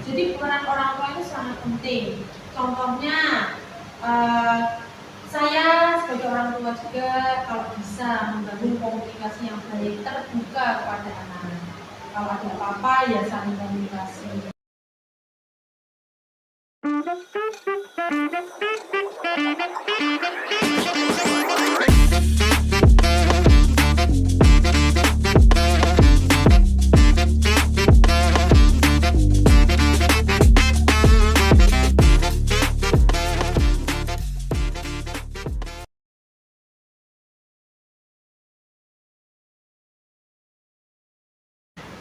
Jadi peran orang tua itu sangat penting. Contohnya, eh, saya sebagai orang tua juga kalau bisa membangun komunikasi yang baik, terbuka kepada anak. Kalau ada apa-apa ya saling komunikasi.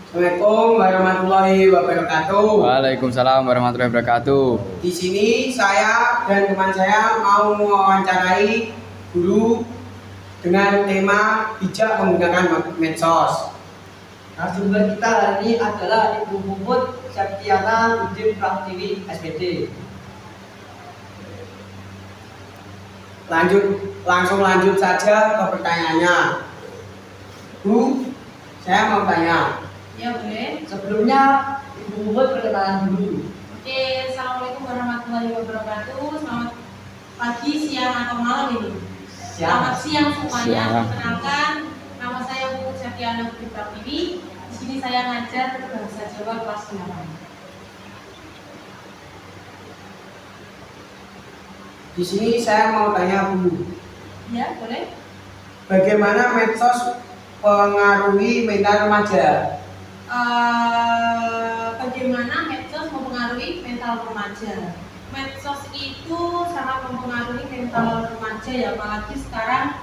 Assalamualaikum warahmatullahi wabarakatuh. Waalaikumsalam warahmatullahi wabarakatuh. Di sini saya dan teman saya mau mewawancarai guru dengan tema bijak menggunakan medsos. Narasumber kita hari ini adalah Ibu Puput Septiana Udin Pratiwi SPD. Langsung lanjut saja ke pertanyaannya. Bu, saya mau tanya. Ya boleh. Sebelumnya Ibu Puput perkenalan dulu. Oke, assalamualaikum warahmatullahi wabarakatuh. Selamat pagi, siang atau malam ini. Selamat siang semuanya. Perkenalkan, nama saya Bu Septiana Udin Pratiwi. Di sini saya ngajar bahasa Jawa kelas 8. Di sini saya mau tanya Bu. Ya, boleh. Bagaimana medsos pengaruhi mental remaja? Bagaimana medsos mempengaruhi mental remaja? Medsos itu sangat mempengaruhi mental remaja ya, apalagi sekarang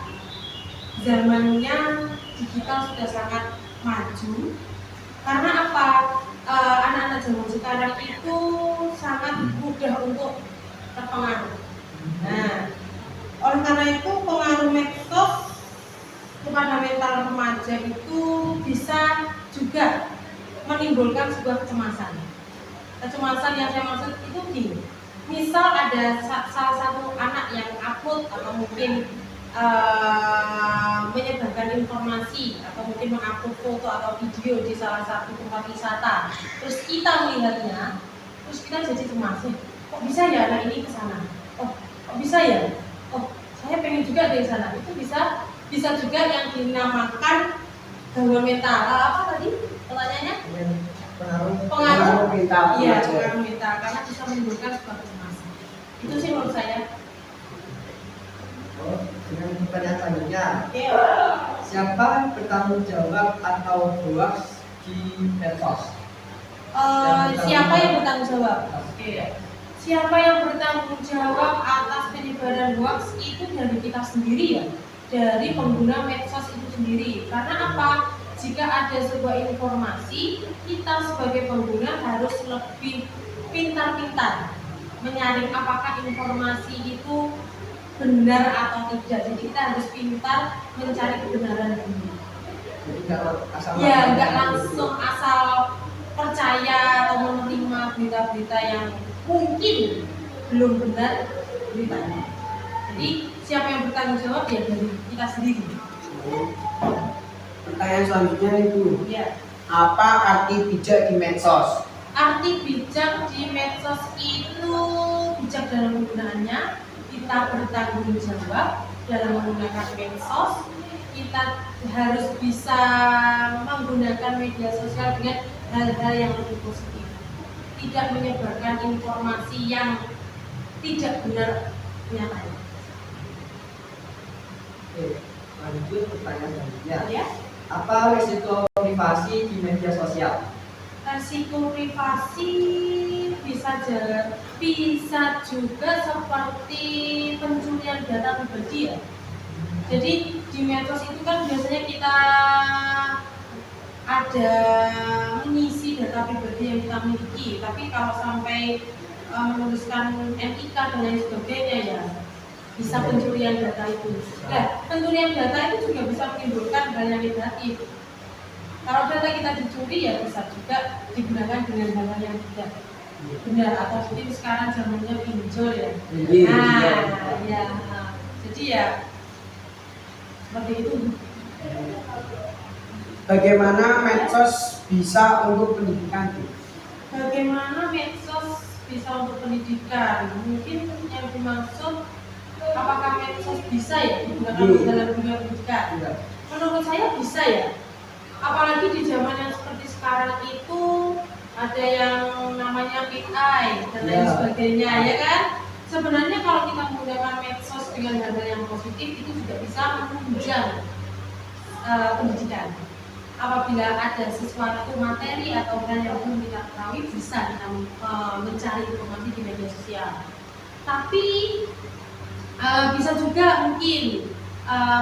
zamannya digital sudah sangat maju. Karena apa? Anak-anak zaman sekarang itu sangat mudah untuk terpengaruh. Nah, oleh karena itu pengaruh medsos kepada mental remaja itu bisa juga menimbulkan sebuah kecemasan. Kecemasan yang saya maksud itu gini, misal ada salah satu anak yang upload atau mungkin menyebarkan informasi atau mungkin mengupload foto atau video di salah satu tempat wisata, terus kita melihatnya, terus kita jadi cemas, kok bisa ya anak ini ke sana? Oh, kok bisa ya? Oh, saya pengen juga dari sana. Itu bisa juga yang dinamakan gangguan mental. Apa tadi pertanyaannya? Pengaruh mental. Iya, pengaruh mental karena bisa menimbulkan sebuah kecemasan. Itu sih menurut saya. Dengan pertanyaan selanjutnya, Oke. siapa bertanggung jawab atau hoax di medsos? Siapa yang bertanggung jawab? Oke. Siapa yang bertanggung jawab atas penyebaran hoax itu dari kita sendiri ya, dari pengguna medsos itu sendiri. Karena apa? Jika ada sebuah informasi, kita sebagai pengguna harus lebih pintar-pintar menyaring apakah informasi itu benar atau tidak. Jadi kita harus pintar mencari kebenaran dulu. Jadi Nggak langsung asal percaya atau menerima berita-berita yang mungkin belum benar beritanya. Jadi siapa yang bertanggung jawab ya dari kita sendiri. Pertanyaan selanjutnya itu, Ya. apa arti bijak di medsos? Arti bijak di medsos itu bijak dalam penggunaannya, kita bertanggung jawab dalam menggunakan medsos, kita harus bisa menggunakan media sosial dengan hal-hal yang lebih positif, tidak menyebarkan informasi yang tidak benar nyatanya. Oke, lanjut pertanyaan selanjutnya. Ya. Apa risiko privasi di media sosial? Resiko privasi bisa juga seperti pencurian data pribadi ya. Jadi di medsos itu kan biasanya kita ada mengisi data pribadi yang kita miliki, tapi kalau sampai menuliskan NIK dan lain sebagainya ya bisa pencurian data itu. Nah, pencurian data itu juga bisa menimbulkan hal yang negatif. Kalau data kita dicuri ya bisa juga digunakan dengan hal yang tidak benar atau mungkin sekarang zamannya pinjol ya. Ya. Jadi ya seperti itu. Bagaimana medsos bisa untuk pendidikan? bagaimana medsos bisa untuk pendidikan? Mungkin yang dimaksud apakah medsos bisa ya digunakan dalam dunia pendidikan? Iya. Menurut saya bisa ya. Apalagi di zaman yang seperti sekarang itu ada yang namanya AI dan lain Ya. sebagainya, ya kan? Sebenarnya kalau kita menggunakan medsos dengan hal yang positif itu juga bisa menunjang pendidikan. Apabila ada sesuatu materi atau hal yang belum kita ketahui, bisa kita mencari informasi di media sosial. Tapi bisa juga mungkin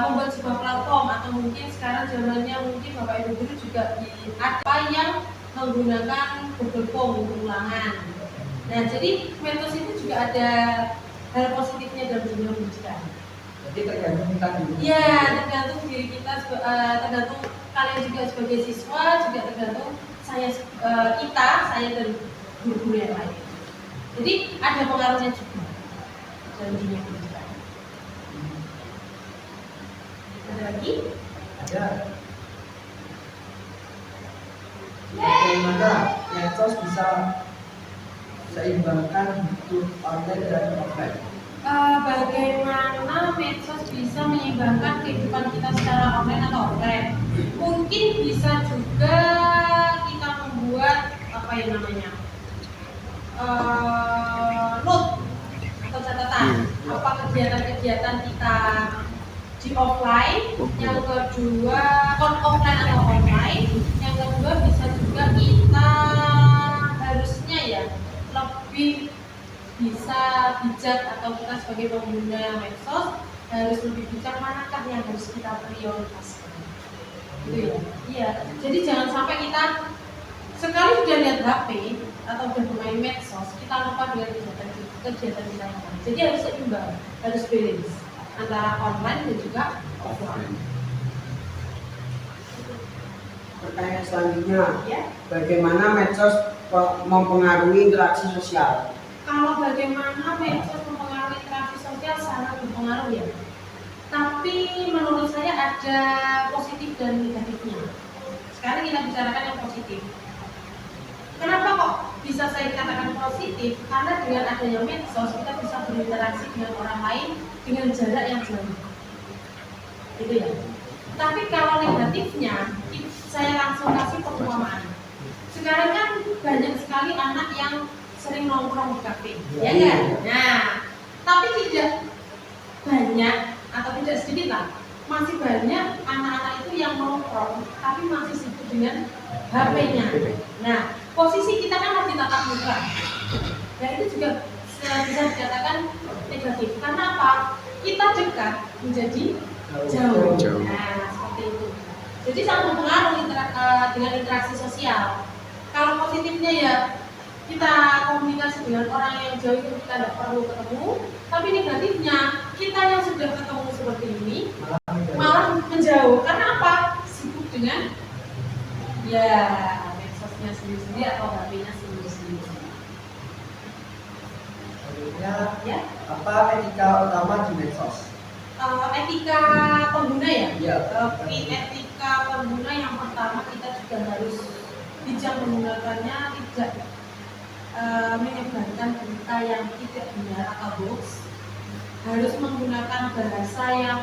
membuat sebuah platform, atau mungkin sekarang zamannya mungkin Bapak Ibu guru juga apa yang menggunakan Google Form untuk ulangan. Nah, jadi medsos itu juga ada hal positifnya dalam dunia pendidikan. Jadi tergantung kita dulu. Iya, tergantung diri kita, tergantung kalian juga sebagai siswa, juga tergantung saya dan guru-guru yang lain. Jadi ada pengaruhnya juga dalam dunia pendidikan. Ada lagi? Ada. Bagaimana medsos bisa seimbangkan hidup online dan offline? Bagaimana medsos bisa menyeimbangkan kehidupan kita secara online atau offline? Mungkin bisa juga kita membuat apa ya namanya, note atau catatan apa kegiatan-kegiatan kita di offline. Yang kedua offline atau online. Yang kedua bisa juga kita harusnya ya lebih bisa bijak, atau kita sebagai pengguna medsos harus lebih bijak manakah yang harus kita prioritaskan, gitu ya. Iya, jadi jangan sampai kita sekali sudah lihat HP atau sudah bermain medsos, kita lupa dengan kegiatan kita yang lain. Jadi harus seimbang, harus balance antara online dan juga offline. Pertanyaan selanjutnya, Ya. bagaimana medsos mempengaruhi interaksi sosial? Kalau bagaimana medsos mempengaruhi interaksi sosial, sangat berpengaruh ya. Tapi menurut saya ada positif dan negatifnya. Sekarang kita bicarakan yang positif. Kenapa kok bisa saya katakan positif? Karena dengan adanya medsos kita bisa berinteraksi dengan orang lain dengan jarak yang jauh. Gitu ya. Tapi kalau negatifnya, saya langsung kasih perumpamaan. Sekarang kan banyak sekali anak yang sering nongkrong di kafe, ya kan? Nah, tapi tidak banyak atau tidak sedikit lah, masih banyak anak-anak itu yang nongkrong tapi masih sibuk dengan HP-nya. Nah, posisi kita kan harus tatap muka. Nah, itu juga bisa dikatakan negatif. Karena apa? Kita dekat menjadi jauh. Nah, seperti itu. Jadi sangat mempengaruhi dengan interaksi sosial. Kalau positifnya ya kita komunikasi dengan orang yang jauh itu kita tidak perlu ketemu. Tapi negatifnya kita yang sudah ketemu seperti ini malah menjauh. Karena apa? Sibuk dengan ya medsosnya sendiri-sendiri atau HP-nya sendiri-sendiri. Ya. Apa etika utama di medsos? Etika pengguna ya? Iya. Etika pengguna yang pertama kita juga harus bijak menggunakannya, tidak menyebarkan berita yang tidak benar atau hoax. Harus menggunakan bahasa yang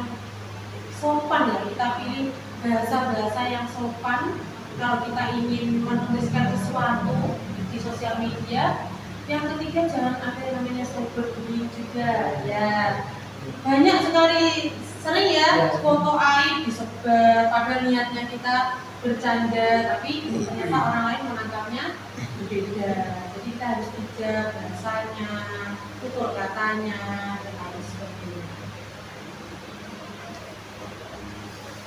sopan ya, kita pilih bahasa-bahasa yang sopan kalau kita ingin menuliskan sesuatu di sosial media. Yang ketiga, jangan ada yang namanya cyberbullying juga ya. Banyak sekali, sering ya foto aib disebar padahal niatnya kita bercanda, tapi ternyata orang lain menangkapnya berbeda. Jadi kita harus bijak bahasanya, tutur katanya, dan lain sebagainya.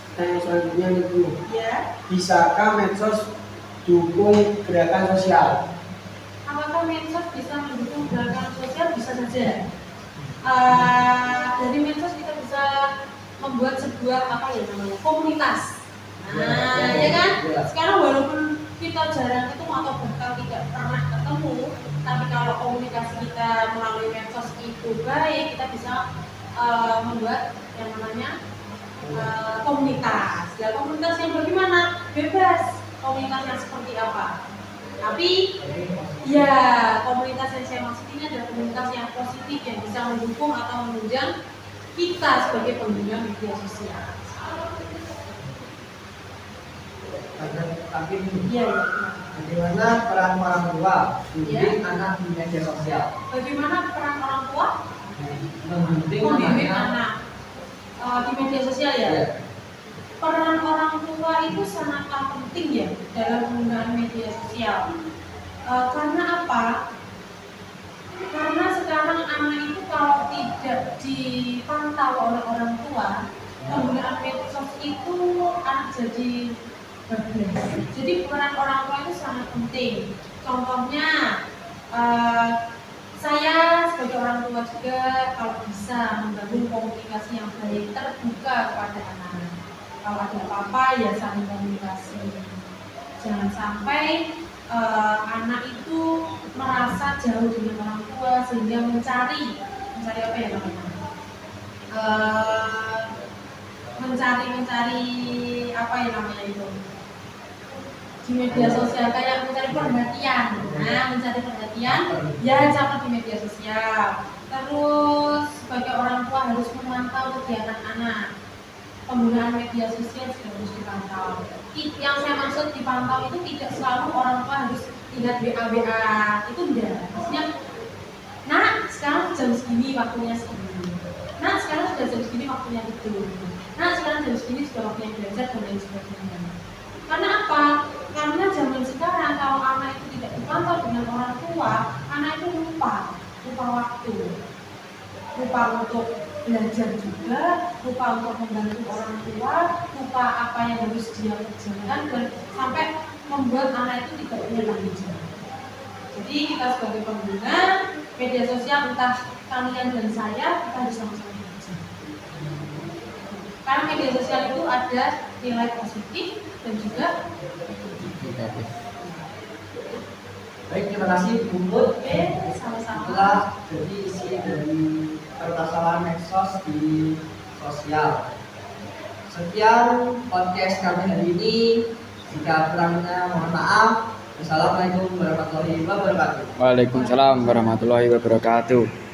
Pertanyaan selanjutnya itu, Ya, bisakah medsos dukung gerakan sosial? apakah medsos bisa mendukung gerakan sosial? Bisa saja. Dari medsos kita bisa membuat sebuah apa ya namanya komunitas. Nah, ya kan? Sekarang walaupun kita jarang ketemu atau bahkan tidak pernah ketemu, tapi kalau komunikasi kita melalui medsos itu baik, kita bisa membuat yang namanya komunitas. Ya, komunitas yang bagaimana? Bebas. Komunitas yang seperti apa? Tapi Ya, komunitas yang saya maksud ini adalah komunitas yang positif yang bisa mendukung atau menunjang kita sebagai pengguna media sosial. Tapi Iya, ya. bagaimana peran orang tua membimbing anak di media sosial? Bagaimana peran orang tua Membimbing membimbing anak. anak di media sosial ya? Ya. Peran orang tua itu sangatlah penting ya dalam penggunaan media sosial. Karena apa? Karena sekarang anak itu kalau tidak dipantau oleh orang tua, penggunaan medsos itu anak jadi bablas. Jadi peran orang tua itu sangat penting. Contohnya, eh, saya sebagai orang tua juga kalau bisa membangun komunikasi yang baik, terbuka kepada anak. Kalau ada apa-apa ya saling komunikasi. Jangan sampai anak itu merasa jauh dengan orang tua sehingga mencari apa ya namanya? Mencari apa ya namanya itu? Di media sosial kayak mencari perhatian. Nah, mencari perhatian ya jangan di media sosial. Terus sebagai orang tua harus memantau kegiatan anak. Penggunaan media sosial juga harus dipantau. Yang saya maksud dipantau itu tidak selalu orang tua harus lihat WA itu enggak. Maksudnya, nah sekarang jam segini waktunya segini. Nah sekarang sudah jam segini waktunya itu. Nah sekarang jam segini sudah waktunya belajar dan lain sebagainya. Karena apa? Karena zaman sekarang kalau anak itu tidak dipantau dengan orang tua, anak itu lupa waktu. Lupa untuk belajar juga, lupa untuk membantu orang tua, lupa apa yang harus dia kerjakan dan sampai membuat anak itu tidak punya tanggung jawab. Jadi kita sebagai pengguna media sosial, entah kalian dan saya, kita harus sama-sama belajar. Karena media sosial itu ada nilai positif dan juga Negatif. Baik, terima kasih Bu Put. oke, sama-sama. Itulah jadi isi dari permasalahan medsos di sosial. Sekian podcast kami hari ini. Jika kurangnya mohon maaf. Wassalamualaikum warahmatullahi wabarakatuh. Waalaikumsalam warahmatullahi wabarakatuh.